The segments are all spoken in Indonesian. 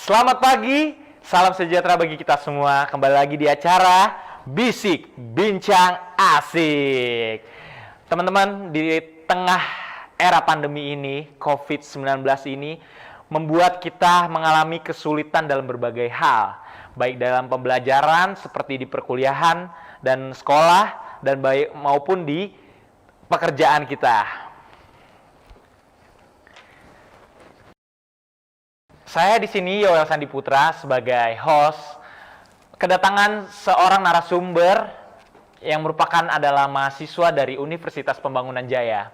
Selamat pagi, salam sejahtera bagi kita semua. Kembali lagi di acara Bisik Bincang Asik. Teman-teman, di tengah era pandemi ini, COVID-19 ini, membuat kita mengalami kesulitan dalam berbagai hal. Baik dalam pembelajaran, seperti di perkuliahan dan sekolah, dan baik maupun di pekerjaan kita. Saya di sini Yoel Sandi Putra sebagai host kedatangan seorang narasumber yang merupakan adalah mahasiswa dari Universitas Pembangunan Jaya.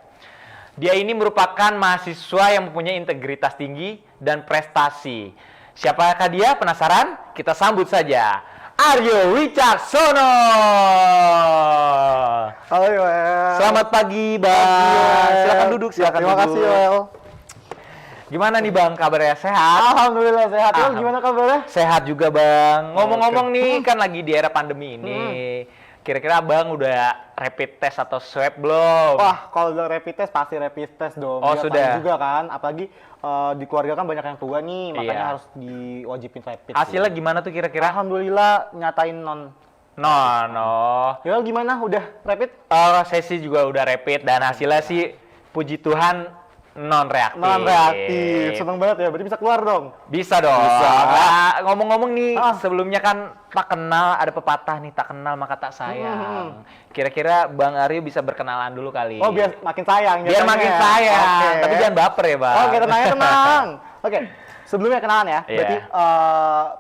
Dia ini merupakan mahasiswa yang mempunyai integritas tinggi dan prestasi. Siapakah dia? Penasaran? Kita sambut saja. Aryo Wicaksono. Halo Yoel. Selamat pagi, Bang. Silakan duduk, silakan Terima duduk. kasih Yoel. Gimana nih Bang, kabarnya sehat? Alhamdulillah sehat. Yoel, gimana kabarnya? Sehat juga Bang. Ngomong-ngomong nih, kan lagi di era pandemi ini. Kira-kira Bang udah rapid test atau swab belum? Wah, kalau udah rapid test pasti rapid test dong. Oh, Biar sudah. tahu juga kan, apalagi di keluarga kan banyak yang tua nih, makanya Iya. harus diwajibin rapid. Hasilnya sih. gimana tuh kira-kira? Alhamdulillah nyatain non. No. Yoel gimana? Udah rapid? Saya sih juga udah rapid dan hasilnya sih puji Tuhan non reaktif. Non reaktif. Seneng banget ya, berarti bisa keluar dong. Bisa dong. Bisa. Nah, ngomong-ngomong nih, Ah. sebelumnya kan tak kenal, ada pepatah nih, tak kenal maka tak sayang. Kira-kira Bang Aryo bisa berkenalan dulu kali. Oh, biar makin sayang. Biar jatuhnya. makin sayang. Oke. Tapi jangan baper ya Bang. Oke, tenang. Oke, sebelumnya kenalan ya. Iya. Berarti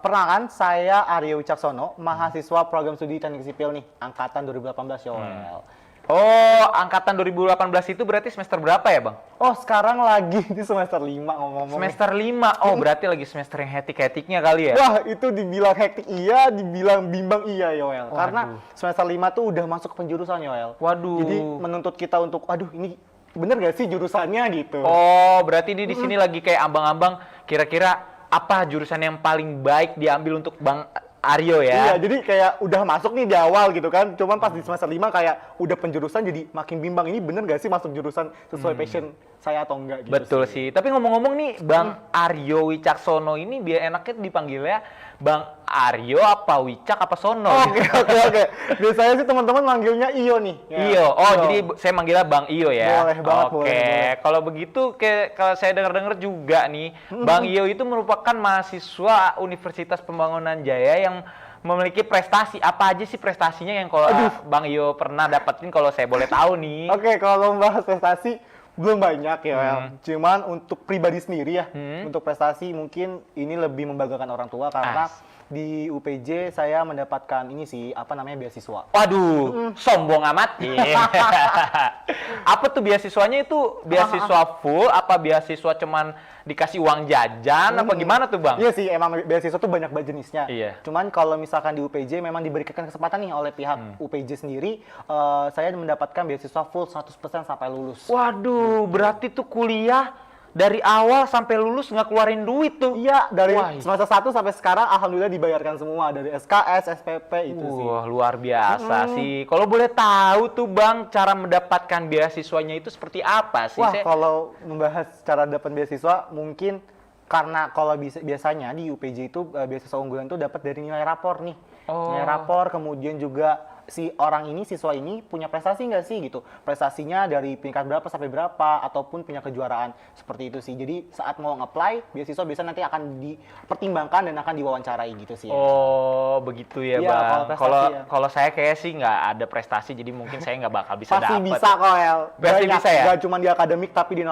perkenalkan saya Aryo Wicaksono, mahasiswa program studi teknik sipil nih, angkatan 2018 Yoel. Oh, angkatan 2018 itu berarti semester berapa ya Bang? Oh, sekarang lagi di semester 5 ngomong-ngomong. Semester 5. Oh, berarti lagi semester yang hektik-hektiknya kali ya? Wah, itu dibilang hektik iya, dibilang bimbang iya Yoel. Waduh. Karena semester 5 tuh udah masuk ke penjurusan Yoel. Waduh. Jadi menuntut kita untuk, aduh ini bener gak sih jurusannya gitu. Oh, berarti ini di sini lagi kayak ambang-ambang kira-kira apa jurusan yang paling baik diambil untuk Bang Aryo ya? Iya, jadi kayak udah masuk nih di awal gitu kan. Cuman pas di semester 5 kayak udah penjurusan jadi makin bimbang. Ini bener gak sih masuk jurusan sesuai passion saya atau enggak gitu. Betul sih. Tapi ngomong-ngomong nih, Bang Aryo Wicaksono ini biar enaknya dipanggilnya Bang Aryo apa Wicak apa Sono? Oke. Biasanya sih teman-teman manggilnya Iyo nih. Ya. Iyo. Oh, jadi saya manggilnya Bang Iyo ya. Boleh banget, Oke. boleh. Kalau begitu kalau saya dengar-dengar juga nih, Bang Iyo itu merupakan mahasiswa Universitas Pembangunan Jaya yang memiliki prestasi. Apa aja sih prestasinya yang kalau Bang Iyo pernah dapetin kalau saya boleh tahu nih? Oke, kalau membahas prestasi belum banyak ya, Wel. Cuman untuk pribadi sendiri ya, untuk prestasi mungkin ini lebih membanggakan orang tua karena di UPJ saya mendapatkan ini sih, apa namanya, beasiswa. Waduh, sombong amat. Apa tuh beasiswanya itu? Beasiswa full? Apa beasiswa cuman dikasih uang jajan? Apa gimana tuh Bang? Iya sih, emang beasiswa tuh banyak banget jenisnya. Iya. Cuman kalau misalkan di UPJ memang diberikan kesempatan nih oleh pihak UPJ sendiri, saya mendapatkan beasiswa full 100% sampai lulus. Waduh, berarti tuh kuliah dari awal sampai lulus nggak keluarin duit tuh. Iya, dari Wah. semester 1 sampai sekarang alhamdulillah dibayarkan semua dari SKS, SPP itu sih. Wah, luar biasa sih. Kalau boleh tahu tuh Bang, cara mendapatkan beasiswanya itu seperti apa sih? Wah, Saya- kalau membahas cara dapat beasiswa mungkin karena kalau biasanya di UPJ itu beasiswa unggulan tuh dapat dari nilai rapor nih. Oh. Nilai rapor, kemudian juga si orang ini, siswa ini punya prestasi nggak sih gitu. Prestasinya dari peringkat berapa sampai berapa, ataupun punya kejuaraan. Seperti itu sih. Jadi saat mau nge-apply, beasiswa biasanya nanti akan dipertimbangkan dan akan diwawancarai gitu sih. Oh, begitu ya, Iya, Bang. kalau prestasi Kalau ya. kalau saya kayak sih nggak ada prestasi, jadi mungkin saya nggak bakal bisa Pasti dapet. bisa kok, El. Pasti Banyak. bisa ya? Nggak cuma di akademik, tapi di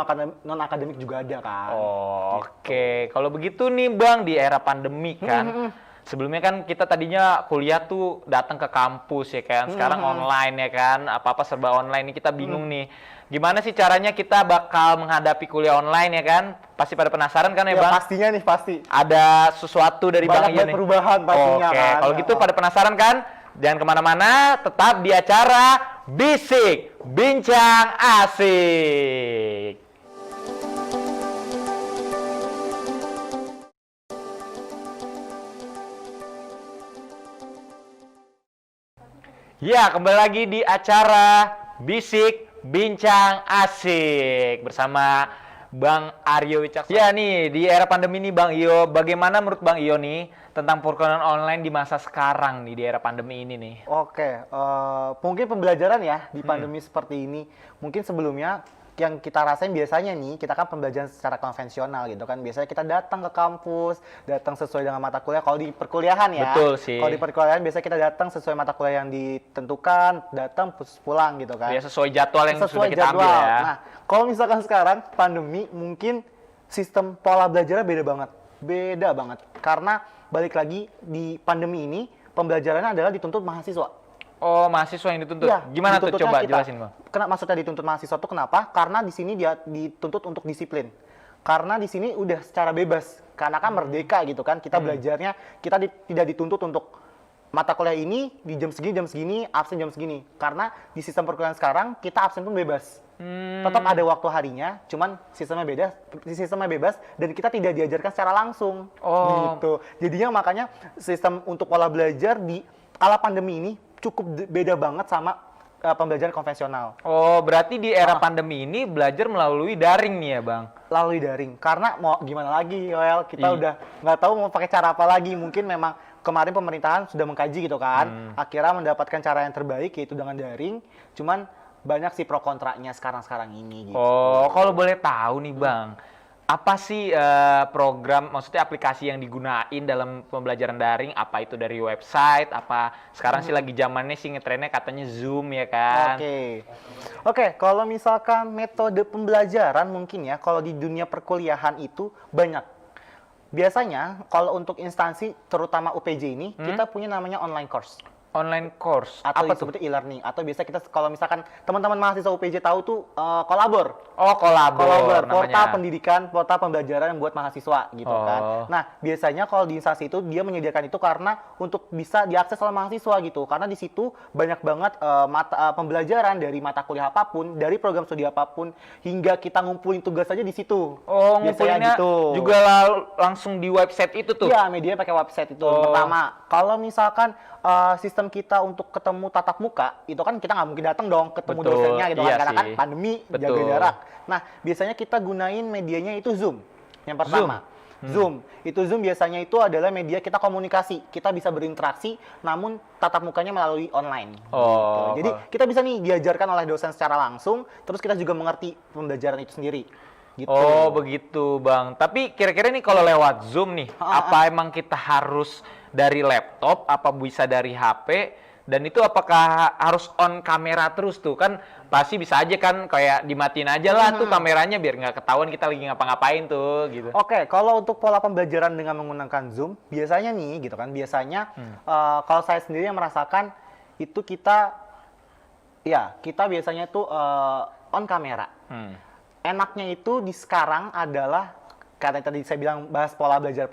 non-akademik juga ada kan. Oh, oke. Kalau begitu nih Bang, di era pandemi kan, sebelumnya kan kita tadinya kuliah tuh datang ke kampus ya kan, sekarang online ya kan, apa-apa serba online nih, kita bingung nih. Gimana sih caranya kita bakal menghadapi kuliah online ya kan? Pasti pada penasaran kan ya, Ya, Bang? pastinya nih, pasti. Ada sesuatu dari Bang Banyak Iya banget nih. perubahan pastinya Oke, kan. kalau gitu pada penasaran kan? Jangan kemana-mana, tetap di acara Bisik Bincang Asik. Ya, kembali lagi di acara Bisik Bincang Asik bersama Bang Aryo Wicaksono. Ya nih, di era pandemi ini Bang Iyo, bagaimana menurut Bang Iyo nih tentang perkuliahan online di masa sekarang nih, di era pandemi ini nih? Oke, mungkin pembelajaran ya di pandemi seperti ini. Mungkin sebelumnya yang kita rasain biasanya nih, kita kan pembelajaran secara konvensional gitu kan. Biasanya kita datang ke kampus, datang sesuai dengan mata kuliah. Kalau di perkuliahan ya, Betul sih. kalau di perkuliahan biasanya kita datang sesuai mata kuliah yang ditentukan, datang pulang gitu kan. Ya sesuai jadwal yang sudah Sesuai kita ambil jadwal. ya. Nah, kalau misalkan sekarang pandemi, mungkin sistem pola belajarnya beda banget. Beda banget. Karena balik lagi di pandemi ini, pembelajarannya adalah dituntut mahasiswa. Oh, mahasiswa yang dituntut. Iya, Gimana tuh? dituntutnya Coba kita. jelasin, Bang. Maksudnya dituntut mahasiswa itu kenapa? Karena di sini dia dituntut untuk disiplin. Karena di sini udah secara bebas. Karena kan merdeka gitu kan. Kita belajarnya, kita tidak dituntut untuk mata kuliah ini di jam segini, absen jam segini. Karena di sistem perkuliahan sekarang, kita absen pun bebas. Tetap ada waktu harinya, cuman sistemnya bebas dan kita tidak diajarkan secara langsung. Oh. Gitu. Jadinya makanya sistem untuk pola belajar di kala pandemi ini cukup beda banget sama pembelajaran konvensional. Oh, berarti di era pandemi ini belajar melalui daring nih ya, Bang? Melalui daring. Karena mau gimana lagi, Yoel, kita Iya. udah nggak tahu mau pakai cara apa lagi. Mungkin memang kemarin pemerintahan sudah mengkaji gitu kan. Akhirnya mendapatkan cara yang terbaik yaitu dengan daring. Cuman banyak sih pro kontranya sekarang ini gitu. Oh, kalau boleh tahu nih, Bang, apa sih program, maksudnya aplikasi yang digunain dalam pembelajaran daring? Apa itu dari website? Apa sekarang sih lagi zamannya sih ngetrennya katanya Zoom ya kan? Oke, kalau misalkan metode pembelajaran mungkin ya, kalau di dunia perkuliahan itu banyak. Biasanya kalau untuk instansi terutama UPJ ini, kita punya namanya online course. Online course. Atau Apa tuh? disebutnya e-learning. Atau biasa kita kalau misalkan teman-teman mahasiswa UPJ tahu tuh kolabor. Oh, kolabor Portal namanya. pendidikan, portal pembelajaran yang buat mahasiswa gitu Oh. kan. Nah, biasanya kalau di instansi itu dia menyediakan itu karena untuk bisa diakses oleh mahasiswa gitu. Karena di situ banyak banget pembelajaran dari mata kuliah apapun, dari program studi apapun, hingga kita ngumpulin tugas aja di situ. Oh, Biasanya ngumpulinnya juga langsung di website itu tuh? Iya, media pakai website itu. Oh. Pertama, kalau misalkan sistem kita untuk ketemu tatap muka, itu kan kita nggak mungkin datang dong ketemu Betul, dosennya gitu iya kan, karena kan sih. pandemi, jaga Betul. jarak. Nah, biasanya kita gunain medianya itu Zoom. Yang pertama, Zoom. Itu Zoom biasanya itu adalah media kita komunikasi. Kita bisa berinteraksi, namun tatap mukanya melalui online. Oh, Gitu. Jadi kita bisa nih diajarkan oleh dosen secara langsung, terus kita juga mengerti pembelajaran itu sendiri. Gitu. Oh, begitu, Bang. Tapi kira-kira nih kalau lewat Zoom nih, apa emang kita harus dari laptop, apa bisa dari HP? Dan itu apakah harus on kamera terus tuh? Kan pasti bisa aja kan kayak dimatiin aja lah tuh kameranya biar nggak ketahuan kita lagi ngapa-ngapain tuh gitu. Oke, kalau untuk pola pembelajaran dengan menggunakan Zoom, biasanya nih gitu kan, biasanya kalau saya sendiri yang merasakan itu kita biasanya tuh on kamera. Enaknya itu di sekarang adalah karena tadi saya bilang bahas pola belajar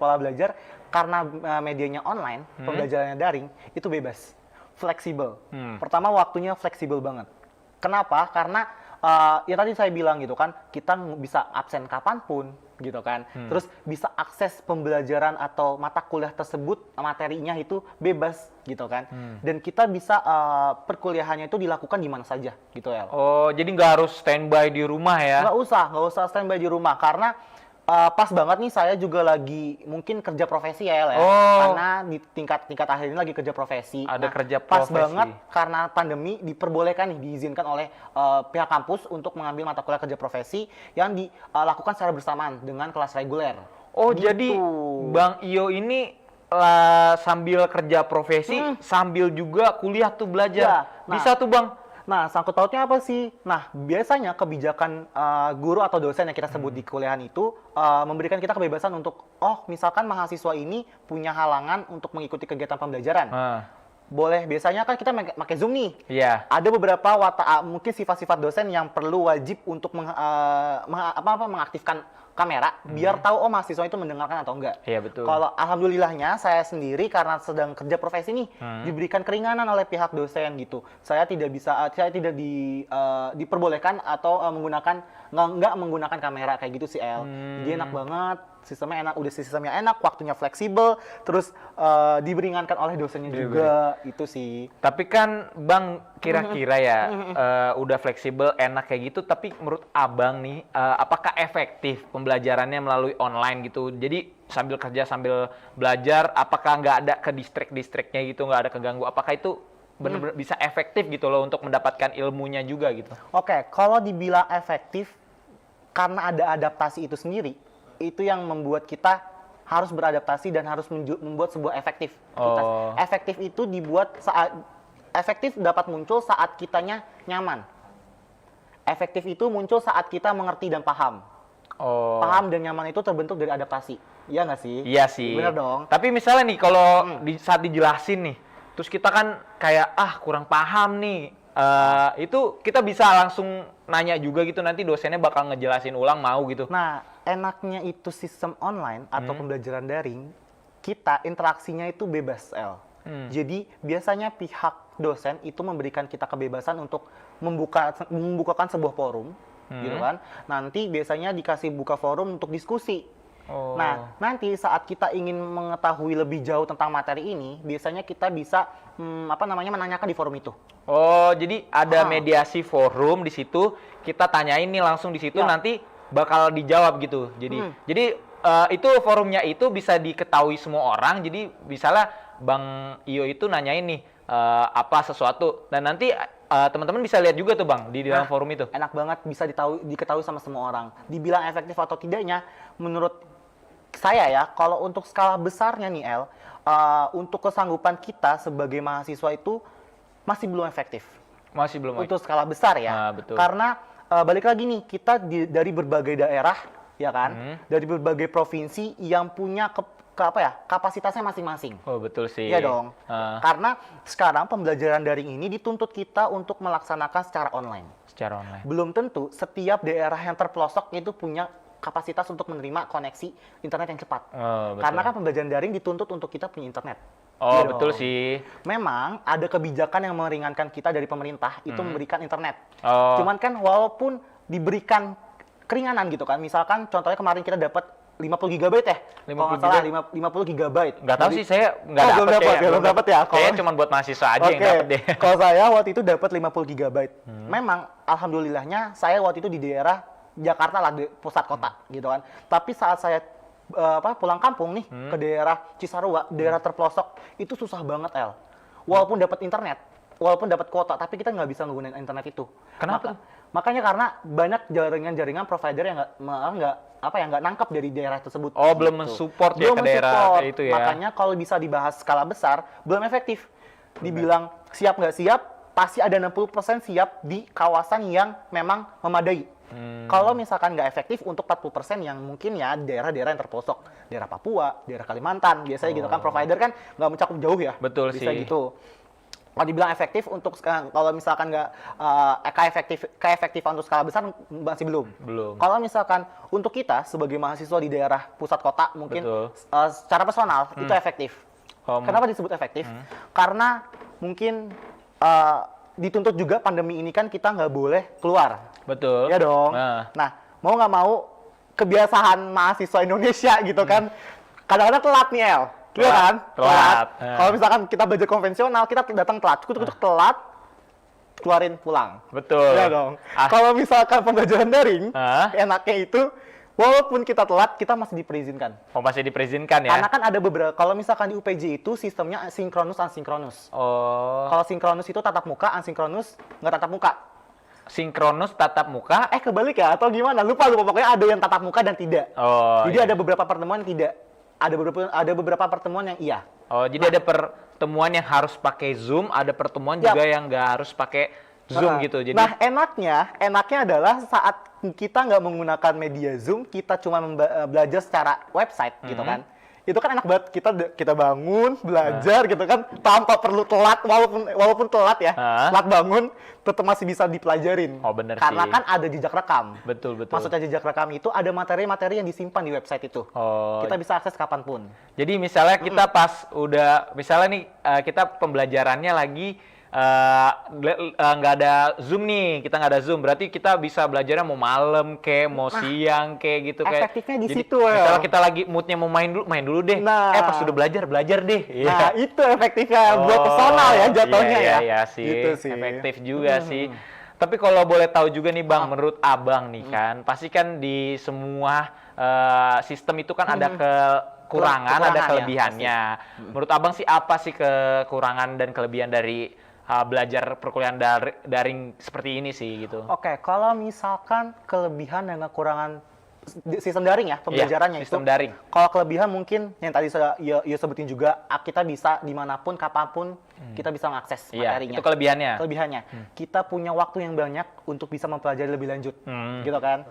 karena medianya online, pembelajarannya daring, itu bebas, fleksibel. Pertama waktunya fleksibel banget. Kenapa? Karena ya tadi saya bilang gitu kan, kita bisa absen kapanpun gitu kan. Terus bisa akses pembelajaran atau mata kuliah tersebut, materinya itu bebas gitu kan. Dan kita bisa perkuliahannya itu dilakukan di mana saja gitu ya. Oh, jadi nggak harus standby di rumah ya? Nggak usah standby di rumah karena pas banget nih saya juga lagi mungkin kerja profesi ya El, ya. Oh. Karena di tingkat akhir ini lagi kerja profesi. Ada kerja pas profesi. banget karena pandemi diperbolehkan nih, diizinkan oleh pihak kampus untuk mengambil mata kuliah kerja profesi yang dilakukan secara bersamaan dengan kelas reguler. Oh, Gitu. jadi Bang Iyo ini sambil kerja profesi, sambil juga kuliah tuh belajar. Ya, nah. Bisa tuh, Bang? Nah, sangkut pautnya apa sih? Nah, biasanya kebijakan guru atau dosen yang kita sebut di kuliahan itu memberikan kita kebebasan untuk, misalkan mahasiswa ini punya halangan untuk mengikuti kegiatan pembelajaran. Boleh, biasanya kan kita pakai Zoom nih. Iya. Ada beberapa mungkin sifat-sifat dosen yang perlu wajib untuk mengaktifkan kamera biar tahu mahasiswa itu mendengarkan atau enggak. Iya, betul. Kalau alhamdulillahnya saya sendiri karena sedang kerja profesi nih diberikan keringanan oleh pihak dosen gitu. Saya tidak diperbolehkan atau nggak menggunakan kamera kayak gitu sih El. Jadi enak banget, sistemnya enak, sistemnya enak, waktunya fleksibel, terus diberingankan oleh dosennya juga itu sih. Tapi kan Bang, kira-kira ya udah fleksibel, enak kayak gitu, tapi menurut Abang nih, apakah efektif pembelajarannya melalui online gitu? Jadi sambil kerja sambil belajar, apakah nggak ada ke distrik-distriknya gitu, nggak ada keganggu? Apakah itu benar-benar bisa efektif gitu loh untuk mendapatkan ilmunya juga gitu? Oke, kalau dibilang efektif, karena ada adaptasi itu sendiri, itu yang membuat kita harus beradaptasi dan harus membuat sebuah efektif. Oh. Efektif itu dibuat saat efektif dapat muncul saat kitanya nyaman. Efektif itu muncul saat kita mengerti dan paham. Oh. Paham dan nyaman itu terbentuk dari adaptasi. Iya nggak sih? Iya sih. Bener dong. Tapi misalnya nih kalau saat dijelasin nih, terus kita kan kayak kurang paham nih, itu kita bisa langsung nanya juga gitu, nanti dosennya bakal ngejelasin ulang mau gitu. Nah, enaknya itu sistem online atau pembelajaran daring, kita interaksinya itu bebas, El. Jadi biasanya pihak dosen itu memberikan kita kebebasan untuk membukakan sebuah forum, gitu kan. Nanti biasanya dikasih buka forum untuk diskusi. Oh. Nah, nanti saat kita ingin mengetahui lebih jauh tentang materi ini, biasanya kita bisa menanyakan di forum itu. Oh, jadi ada mediasi forum di situ, kita tanyain nih langsung di situ, Ya. nanti bakal dijawab gitu. Jadi itu forumnya itu bisa diketahui semua orang. Jadi misalnya Bang Iyo itu nanyain nih apa sesuatu, dan nanti teman-teman bisa lihat juga tuh Bang di dalam forum itu. Enak banget, bisa diketahui sama semua orang. Dibilang efektif atau tidaknya, menurut saya ya, kalau untuk skala besarnya nih El, untuk kesanggupan kita sebagai mahasiswa itu masih belum efektif. Masih belum. Untuk skala besar ya. Betul. Karena balik lagi nih, kita dari berbagai daerah, ya kan, dari berbagai provinsi yang punya kapasitasnya masing-masing. Oh, betul sih. Iya dong. Karena sekarang pembelajaran daring ini dituntut kita untuk melaksanakan secara online. Secara online. Belum tentu setiap daerah yang terpelosok itu punya kapasitas untuk menerima koneksi internet yang cepat. Oh, betul. Karena kan pembelajaran daring dituntut untuk kita punya internet. Oh, Iya betul dong. sih. Memang ada kebijakan yang meringankan kita dari pemerintah itu memberikan internet. Oh. Cuman kan walaupun diberikan keringanan gitu kan, misalkan contohnya kemarin kita dapat 50 GB ya? 50 Kalau nggak salah 50 GB. Nggak tahu sih, saya nggak belum dapet dapat ya, belum dapat ya. Kayaknya cuma buat mahasiswa aja yang dapet deh. Kalau saya waktu itu dapat 50 GB. Memang alhamdulillahnya saya waktu itu di daerah Jakarta lah, di pusat kota gitu kan. Tapi saat saya pulang kampung nih ke daerah Cisarua, daerah terpelosok, itu susah banget El. Walaupun dapat internet, walaupun dapat kuota, tapi kita nggak bisa menggunakan internet itu. Kenapa? Makanya karena banyak jaringan provider yang nggak nangkap dari daerah tersebut. Oh, belum gitu. mensupport ya ke daerah mensupport. itu ya. Makanya kalau bisa dibahas skala besar, belum efektif. Dibilang siap nggak siap, pasti ada 60% siap di kawasan yang memang memadai. Kalau misalkan nggak efektif untuk 40% yang mungkin ya daerah-daerah yang terpelosok, daerah Papua, daerah Kalimantan, biasanya gitu kan, provider kan nggak mencakup jauh ya. Betul bisa sih. gitu. Kalau dibilang efektif untuk sekarang, kalau misalkan nggak keefektifan untuk skala besar masih belum. Belum. Kalau misalkan untuk kita sebagai mahasiswa di daerah pusat kota mungkin Betul. secara personal itu efektif. Kenapa disebut efektif? Karena mungkin dituntut juga pandemi ini kan kita nggak boleh keluar. Betul. Ya dong. Nah, mau nggak mau kebiasaan mahasiswa Indonesia gitu kan, kadang-kadang telat nih El. Iya kan? Telat. Kalau misalkan kita belajar konvensional, kita datang telat, telat, keluarin pulang. Betul. Iya dong. Kalau misalkan pembelajaran daring, enaknya itu walaupun kita telat, kita masih diperizinkan. Oh, masih diperizinkan ya? Karena kan ada beberapa, kalau misalkan di UPJ itu sistemnya sinkronus asinkronus. Oh. Kalau sinkronus itu tatap muka, asinkronus nggak tatap muka. Sinkronus tatap muka. Kebalik ya atau gimana? Lupa pokoknya ada yang tatap muka dan tidak. Oh. Jadi iya. ada beberapa pertemuan yang tidak. Ada beberapa pertemuan yang iya. Oh, jadi ada pertemuan yang harus pakai Zoom, ada pertemuan juga yang nggak harus pakai Zoom gitu. Jadi enaknya adalah saat kita nggak menggunakan media Zoom, kita cuma belajar secara website gitu kan. Itu kan enak banget, kita bangun, belajar gitu kan, tanpa perlu telat, walaupun telat ya, telat bangun, tetap masih bisa dipelajarin. Oh, bener Karena sih. kan ada jejak rekam. Betul. Maksudnya jejak rekam itu ada materi-materi yang disimpan di website itu. Oh. Kita bisa akses kapanpun. Jadi misalnya kita pas udah, misalnya nih kita pembelajarannya lagi nggak ada Zoom nih, kita nggak ada Zoom, berarti kita bisa belajarnya mau malam mau siang gitu kayak. Efektifnya di Jadi, situ ya. misalnya kita lagi moodnya mau main dulu deh. Nah. Pas udah belajar deh. Nah, itu efektifnya buat personal ya jatuhnya iya, ya. Iya sih, Gitu sih. efektif juga sih. Tapi kalau boleh tahu juga nih Bang, menurut Abang nih kan, pasti kan di semua sistem itu kan ada kekurangan, ada Kekurangan ya, kelebihannya. Menurut Abang sih apa sih kekurangan dan kelebihan dari belajar perkuliahan daring seperti ini sih gitu? Oke, kalau misalkan kelebihan dan kekurangan sistem daring ya, pembelajarannya Iya, sistem itu. daring. Kalau kelebihan mungkin yang tadi sudah ya sebutin juga, kita bisa dimanapun, kapanpun kita bisa mengakses Iya, materinya. itu kelebihannya. Kelebihannya, kita punya waktu yang banyak untuk bisa mempelajari lebih lanjut, Hmm. gitu kan.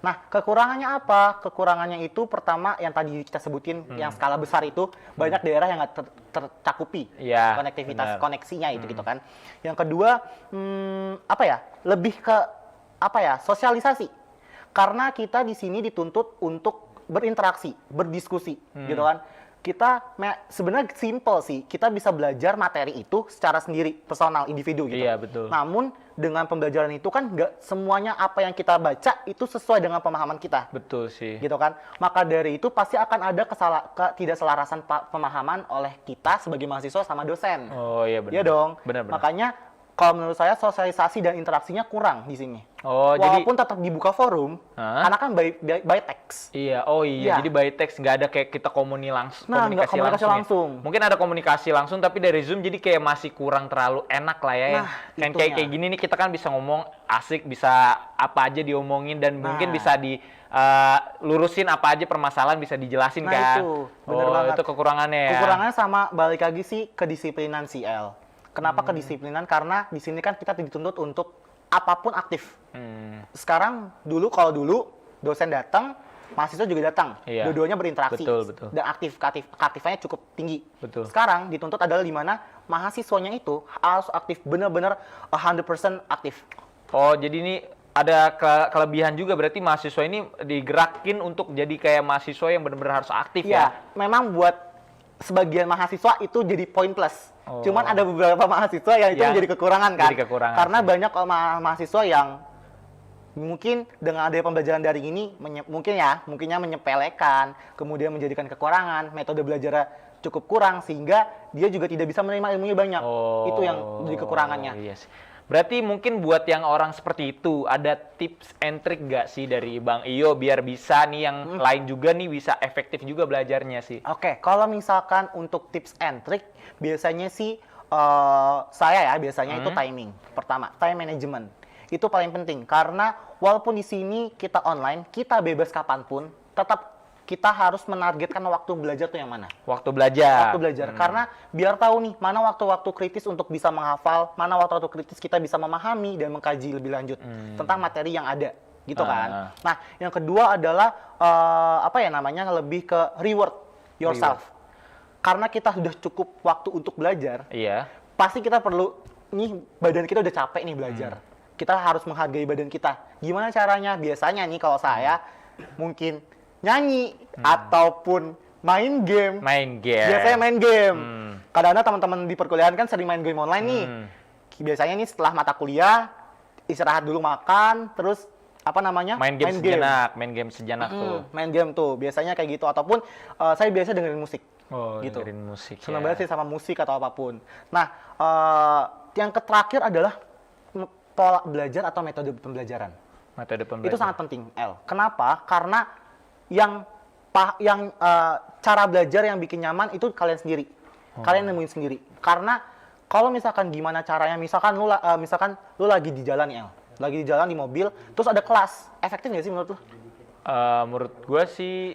Nah, kekurangannya apa? Kekurangannya itu pertama yang tadi kita sebutin, yang skala besar itu banyak daerah yang nggak tercakupi Iya, konektivitas benar. koneksinya itu gitu kan. Yang kedua, apa ya? Lebih ke apa ya? Sosialisasi. Karena kita di sini dituntut untuk berinteraksi, berdiskusi, gitu kan. Kita sebenarnya simple sih, kita bisa belajar materi itu secara sendiri, personal, individu gitu. Iya, betul. Namun dengan pembelajaran itu kan nggak semuanya apa yang kita baca itu sesuai dengan pemahaman kita, Betul sih. gitu kan. Maka dari itu pasti akan ada ketidakselarasan pemahaman oleh kita sebagai mahasiswa sama dosen. Oh iya benar. Iya dong. Benar. Makanya kalau menurut saya sosialisasi dan interaksinya kurang di sini. Oh, Walaupun tetap dibuka forum, Hah? karena kan by text. Iya, oh iya, Iya. jadi by text, nggak ada kayak kita Nah, nggak komunikasi langsung. Ya. Mungkin ada komunikasi langsung, tapi dari Zoom jadi kayak masih kurang terlalu enak lah ya. Nah, Kan itunya. kayak gini nih kita kan bisa ngomong asik, bisa apa aja diomongin dan mungkin Nah. bisa lurusin apa aja permasalahan bisa dijelasin Nah, kan. itu, bener oh, banget. itu kekurangannya ya. Kekurangannya sama balik lagi sih kedisiplinan CL. Kenapa kedisiplinan? Karena di sini kan kita dituntut untuk apapun aktif. Sekarang kalau dulu dosen datang, mahasiswa juga datang. Iya. Dua-duanya berinteraksi. Betul. Dan aktifnya cukup tinggi. Betul. Sekarang dituntut adalah di mana mahasiswanya itu harus aktif, benar-benar 100% aktif. Oh, jadi ini ada kelebihan juga berarti mahasiswa ini digerakin untuk jadi kayak mahasiswa yang benar-benar harus aktif ya. Iya, memang buat sebagian mahasiswa itu jadi poin plus. Oh. Cuman ada beberapa mahasiswa yang itu Yang menjadi kekurangan kan. jadi kekurangan Karena sih. banyak mahasiswa yang mungkin dengan adanya pembelajaran daring ini mungkinnya menyepelekan, kemudian menjadikan kekurangan, metode belajarnya cukup kurang sehingga dia juga tidak bisa menerima ilmunya banyak. Itu yang jadi kekurangannya. Iya sih. Berarti mungkin buat yang orang seperti itu ada tips and trick nggak sih dari Bang Iyo biar bisa nih yang lain juga nih bisa efektif juga belajarnya sih? Oke, kalau misalkan untuk tips and trick, biasanya sih saya ya biasanya itu timing. Pertama, time management. Itu paling penting karena walaupun di sini kita online, kita bebas kapanpun, tetap kita harus menargetkan waktu belajar tuh yang mana. Waktu belajar. Waktu belajar. Karena biar tahu nih mana waktu-waktu kritis untuk bisa menghafal, mana waktu-waktu kritis kita bisa memahami dan mengkaji lebih lanjut tentang materi yang ada, gitu kan. Nah, yang kedua adalah lebih ke reward yourself. Karena kita sudah cukup waktu untuk belajar, Iya. pasti kita perlu nih badan kita udah capek nih belajar. Kita harus menghargai badan kita. Gimana caranya? Biasanya nih kalau saya mungkin nyanyi ataupun main game. Main game. Biasanya main game. Kadang-kadang teman-teman di perkuliahan kan sering main game online nih. Biasanya nih setelah mata kuliah istirahat dulu makan, terus main game sejenak tuh. Main game tuh biasanya kayak gitu ataupun saya biasa dengerin musik. Oh, gitu. dengerin musik. Senang ya. banget sih sama musik atau apapun. Nah, yang terakhir adalah pola belajar atau metode pembelajaran. Metode pembelajaran. Itu sangat penting, El. Kenapa? Karena yang cara belajar yang bikin nyaman itu kalian sendiri. Kalian nemuin sendiri. Karena kalau misalkan gimana caranya, misalkan lu lagi di jalan nih, El. Lagi di jalan di mobil, terus ada kelas. Efektif nggak sih menurut lu? Menurut gue sih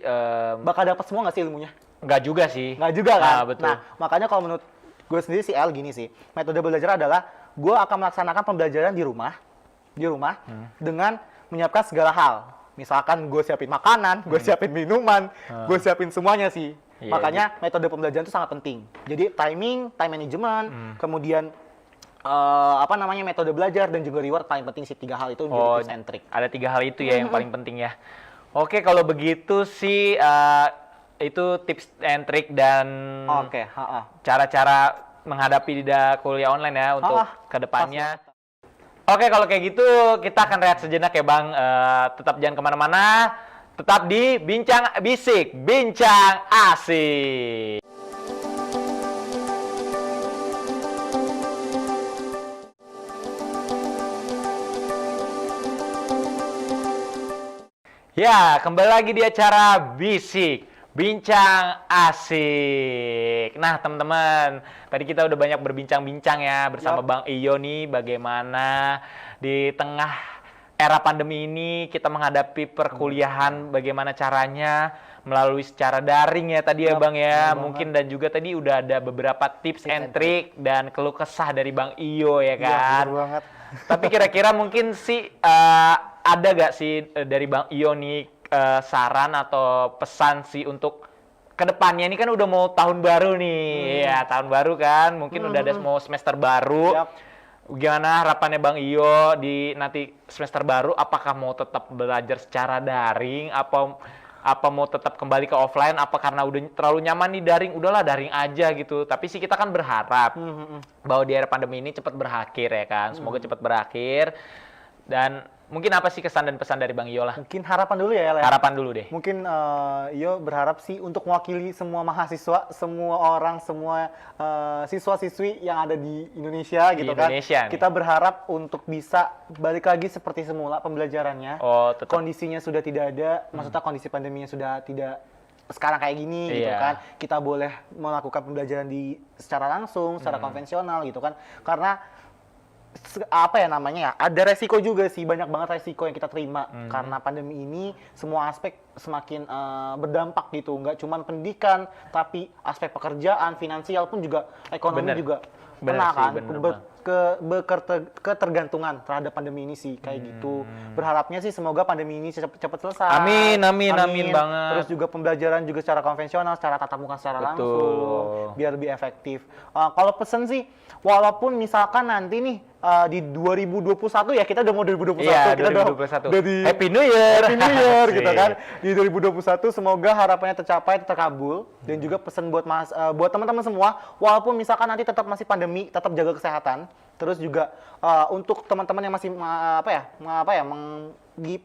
Bakal dapat semua nggak sih ilmunya? nggak juga sih. Nggak juga kan? Betul. Nah, makanya kalau menurut gue sendiri sih, El, gini sih. Metode belajar adalah gue akan melaksanakan pembelajaran di rumah dengan menyiapkan segala hal. Misalkan gue siapin makanan, gue siapin minuman, gue siapin semuanya sih. Iya, Makanya metode pembelajaran itu sangat penting. Jadi time management, kemudian metode belajar dan juga reward paling penting sih, 3 hal itu menjadi tips and trick. Ada 3 hal itu ya yang paling penting ya. Oke, kalau begitu sih itu tips and trick dan Oke, cara-cara menghadapi kuliah online ya untuk kedepannya. Pas. Oke, kalau kayak gitu kita akan rehat sejenak ya Bang. Tetap jangan kemana-mana, tetap di Bincang Bisik, Bincang Asik. Ya, kembali lagi di acara Bisik, Bincang Asik. Nah, teman-teman, tadi kita udah banyak berbincang-bincang ya bersama Bang Iyo nih, bagaimana di tengah era pandemi ini kita menghadapi perkuliahan, bagaimana caranya melalui secara daring ya tadi ya Bang ya. Mungkin dan juga tadi udah ada beberapa tips and trick dan keluh kesah dari Bang Iyo ya kan. Bener banget. Tapi kira-kira mungkin sih ada gak sih dari Bang Iyo nih saran atau pesan sih untuk kedepannya ini kan udah mau tahun baru nih, ya tahun baru kan, mungkin udah ada mau semester baru. Gimana harapannya Bang Iyo di nanti semester baru? Apakah mau tetap belajar secara daring? Apa mau tetap kembali ke offline? Apa karena udah terlalu nyaman di daring? Udahlah daring aja gitu. Tapi sih kita kan berharap bahwa di era pandemi ini cepat berakhir ya kan. Semoga cepat berakhir. Dan mungkin apa sih kesan dan pesan dari Bang Iyo lah? Mungkin harapan dulu ya, Le. Harapan dulu deh. Mungkin Iyo berharap sih untuk mewakili semua mahasiswa, semua orang, semua siswa-siswi yang ada di Indonesia gitu kan. Indonesia nih. Kita berharap untuk bisa balik lagi seperti semula pembelajarannya. Oh, tetap. Kondisinya sudah tidak ada, maksudnya kondisi pandeminya sudah tidak sekarang kayak gini gitu Iya. kan. Kita boleh melakukan pembelajaran secara langsung, secara konvensional gitu kan. Karena apa ya namanya ya, ada resiko juga sih, banyak banget resiko yang kita terima karena pandemi ini. Semua aspek semakin berdampak gitu, nggak cuma pendidikan tapi aspek pekerjaan, finansial pun juga, ekonomi juga kena kan. Ketergantungan terhadap pandemi ini sih kayak gitu. Berharapnya sih semoga pandemi ini cepat selesai. Amin banget. Terus juga pembelajaran juga secara konvensional, secara tatap muka secara langsung, biar lebih efektif. Kalau pesen sih, walaupun misalkan nanti nih di 2021 ya, kita udah mau 2021, Iya, kita 2021. udah di Happy New Year. Happy New Year gitu Asik. kan. Di 2021 semoga harapannya tercapai, terkabul. Dan juga pesan buat teman-teman semua, walaupun misalkan nanti tetap masih pandemi, tetap jaga kesehatan. Terus juga untuk teman-teman yang masih di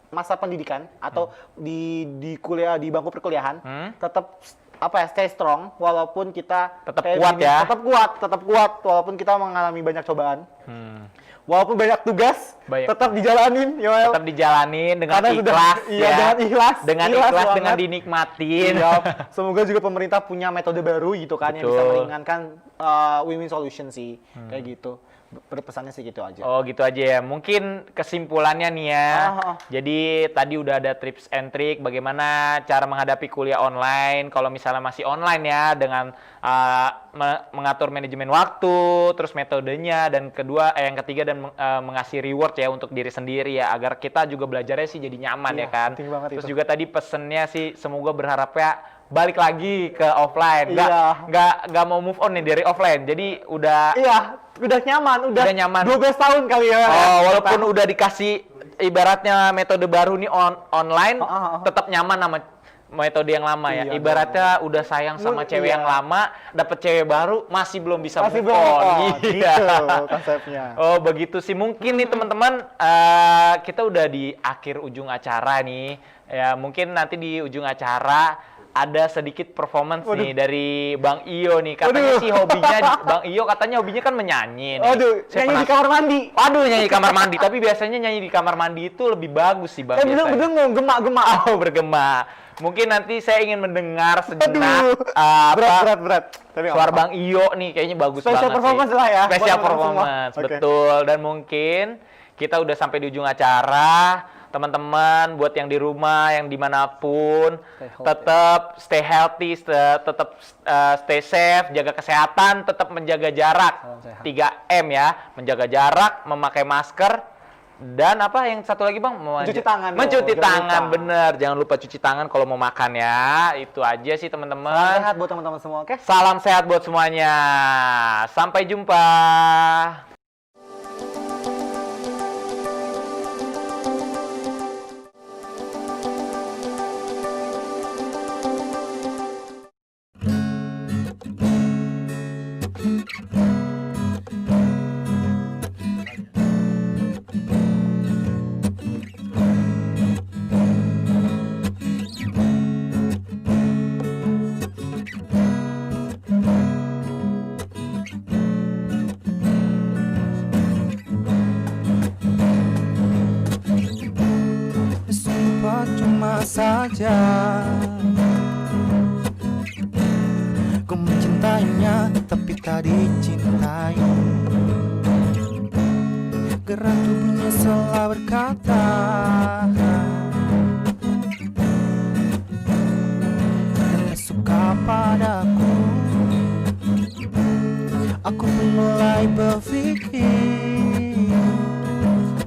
masa pendidikan atau di kuliah, di bangku perkuliahan, tetap stay strong walaupun kita Tetap kuat ya. Tetap kuat walaupun kita mengalami banyak cobaan. Walaupun banyak tugas, tetap dijalanin, Yoel. Tetap dijalanin dengan Karena ikhlas iya, dengan ikhlas. Dengan Ikhlas ikhlas, banget. dengan dinikmatin. Iya. Semoga juga pemerintah punya metode baru gitu kan, yang bisa meringankan win-win solution sih. Kayak gitu. Berpesannya sih gitu aja. Oh gitu aja ya. Mungkin kesimpulannya nih ya. Jadi tadi udah ada tips and trick bagaimana cara menghadapi kuliah online. Kalau misalnya masih online ya, dengan mengatur manajemen waktu, terus metodenya, dan yang ketiga dan mengasih reward ya untuk diri sendiri ya, agar kita juga belajarnya sih jadi nyaman ya kan. penting banget Terus itu. juga tadi pesennya sih semoga berharapnya balik lagi ke offline. Iya. Nggak mau move on nih dari offline. Jadi udah Udah nyaman, udah nyaman. 12 tahun kali ya. walaupun udah dikasih ibaratnya metode baru nih online, tetap nyaman sama metode yang lama ya. Iya, Ibaratnya udah sayang sama cewek yang lama, dapet cewek baru masih belum bisa Masih move belum on. gitu konsepnya. Oh begitu sih. Mungkin nih teman-teman, kita udah di akhir ujung acara nih. Ya mungkin nanti di ujung acara ada sedikit performance nih dari Bang Iyo nih. Katanya sih hobinya, Bang Iyo katanya hobinya kan menyanyi nih. Nyanyi di kamar mandi. Waduh, nyanyi di kamar mandi. Tapi biasanya nyanyi di kamar mandi itu lebih bagus sih Bang. Bener-bener gemak-gemak. Oh, bergema. Mungkin nanti saya ingin mendengar sejenak berat. Tapi suara Bang Iyo nih, kayaknya bagus Special banget performance sih. lah ya, Special buat teman-teman performance, semua. Oke. betul. Dan mungkin kita udah sampai di ujung acara. Teman-teman, buat yang di rumah, yang dimanapun, tetap stay healthy, tetap stay safe, jaga kesehatan, tetap menjaga jarak. 3M ya, menjaga jarak, memakai masker, dan apa yang satu lagi Bang? Mencuci tangan. Mencuci Jangan tangan, lupa. bener. Jangan lupa cuci tangan kalau mau makan ya. Itu aja sih Salam teman-teman. sehat buat teman-teman semua, oke? Salam sehat buat semuanya. Sampai jumpa. saja. Ku mencintainya tapi tak dicintai. Gerak tubuhnya selalu berkata, "Karena suka padaku." Aku pun mulai berpikir,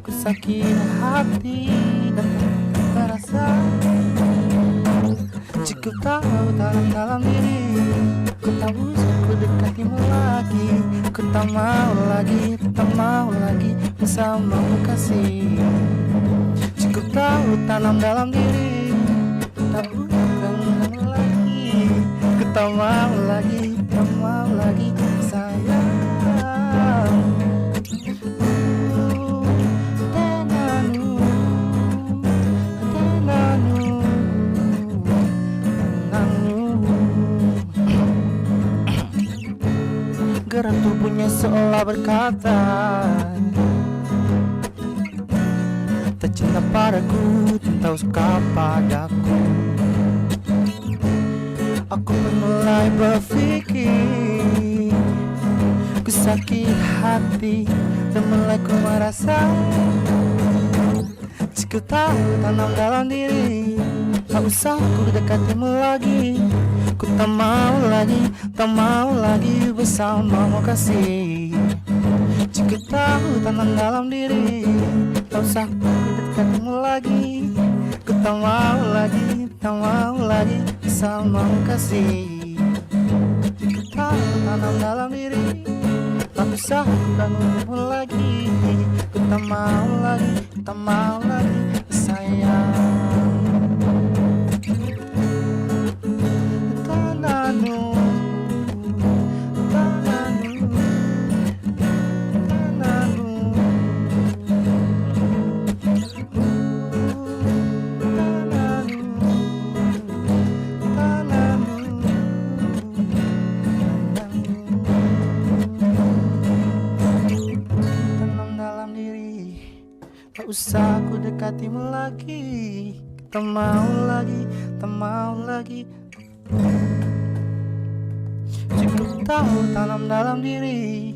ku sakit hati dan merasa jika tahu dalam diri, ku tak usah ku dekatimu lagi. Ku tak mau lagi, tak mau lagi bersamamu kasih. Jika tahu tanam dalam diri, ku tak usah kamu lagi. Ku tak mau lagi, tak mau lagi sayang. Gerak tubuhnya seolah berkata, tak cinta padaku, tak suka padaku. Aku pun mulai berpikir, ku sakit hati dan mulai ku merasa, jika tahu tanam dalam diri, tak usah ku dekatimu lagi. Ku tak mau lagi, tak mau lagi bersamamu kasih. Jika tahu tanam dalam diri, tak usah ku dekatimu lagi. Ku tak mau lagi, tak mau lagi bersamamu kasih. Jika tahu tanam dalam diri, tak usah ku ganggumu lagi. Ku tak mau lagi, tak mau lagi sayang. Tak usah ku dekatimu lagi. Tak mau lagi, tak mau lagi. Jika ku tahu tanam dalam diri,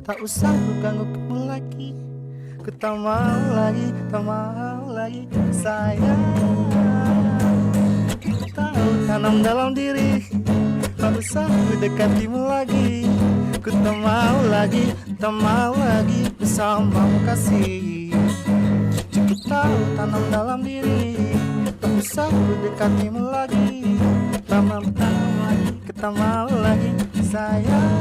tak usah ku ganggu kamu lagi. Ku tak mau lagi, tak mau lagi sayang. Ku tahu tanam dalam diri, tak usah ku dekatimu lagi. Ku tak mau lagi, tak mau lagi bersamamu kasih. Jika tahu tanam dalam diri, tak usah ku dekatimu lagi. Tak mau lagi, tak mau lagi sayang.